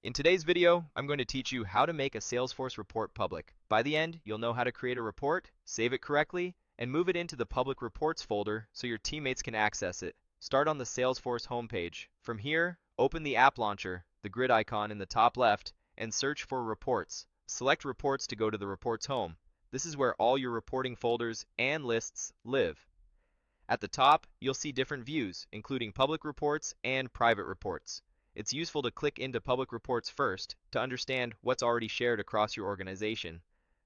In today's video, I'm going to teach you how to make a Salesforce report public. By the end, you'll know how to create a report, save it correctly, and move it into the Public Reports folder so your teammates can access it. Start on the Salesforce homepage. From here, open the App Launcher, the grid icon in the top left, and search for Reports. Select Reports to go to the Reports home. This is where all your reporting folders and lists live. At the top, you'll see different views, including public reports and private reports. It's useful to click into public reports first to understand what's already shared across your organization.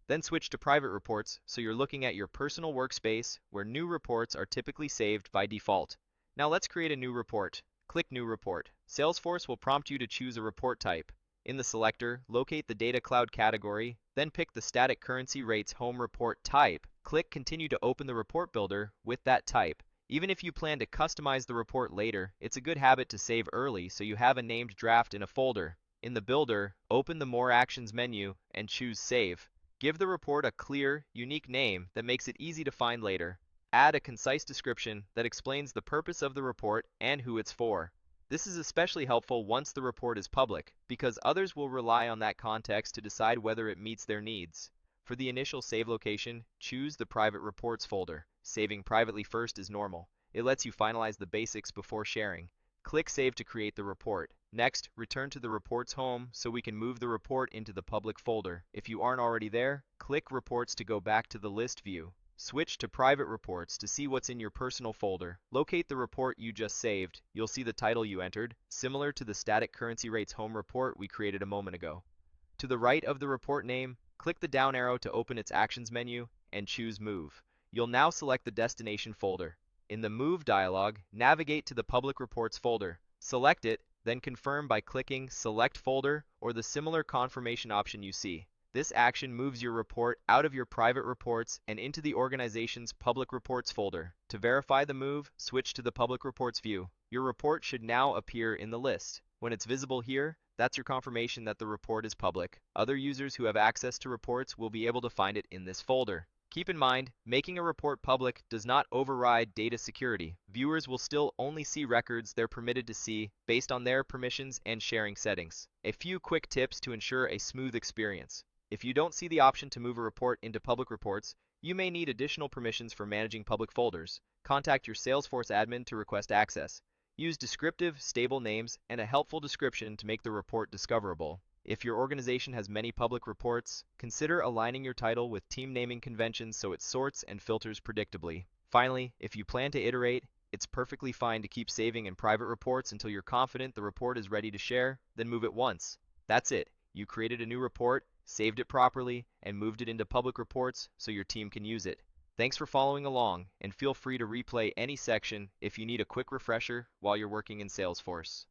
Then switch to private reports so you're looking at your personal workspace where new reports are typically saved by default. Now let's create a new report. Click New Report. Salesforce will prompt you to choose a report type. In the selector, locate the Data Cloud category, then pick the Static Currency Rates Home Report type. Click Continue to open the report builder with that type. Even if you plan to customize the report later, it's a good habit to save early so you have a named draft in a folder. In the builder, open the More Actions menu and choose Save. Give the report a clear, unique name that makes it easy to find later. Add a concise description that explains the purpose of the report and who it's for. This is especially helpful once the report is public, because others will rely on that context to decide whether it meets their needs. For the initial save location, choose the Private Reports folder. Saving privately first is normal. It lets you finalize the basics before sharing. Click Save to create the report. Next, return to the Reports home so we can move the report into the public folder. If you aren't already there, click Reports to go back to the list view. Switch to Private Reports to see what's in your personal folder. Locate the report you just saved. You'll see the title you entered, similar to the Static Currency Rates Home report we created a moment ago. To the right of the report name, click the down arrow to open its Actions menu and choose Move. You'll now select the destination folder. In the Move dialog, navigate to the Public Reports folder. Select it, then confirm by clicking Select Folder or the similar confirmation option you see. This action moves your report out of your private reports and into the organization's Public Reports folder. To verify the move, switch to the Public Reports view. Your report should now appear in the list. When it's visible here, that's your confirmation that the report is public. Other users who have access to reports will be able to find it in this folder. Keep in mind, making a report public does not override data security. Viewers will still only see records they're permitted to see based on their permissions and sharing settings. A few quick tips to ensure a smooth experience. If you don't see the option to move a report into public reports, you may need additional permissions for managing public folders. Contact your Salesforce admin to request access. Use descriptive, stable names and a helpful description to make the report discoverable. If your organization has many public reports, consider aligning your title with team naming conventions so it sorts and filters predictably. Finally, if you plan to iterate, it's perfectly fine to keep saving in private reports until you're confident the report is ready to share, then move it once. That's it. You created a new report, saved it properly, and moved it into public reports so your team can use it. Thanks for following along, and feel free to replay any section if you need a quick refresher while you're working in Salesforce.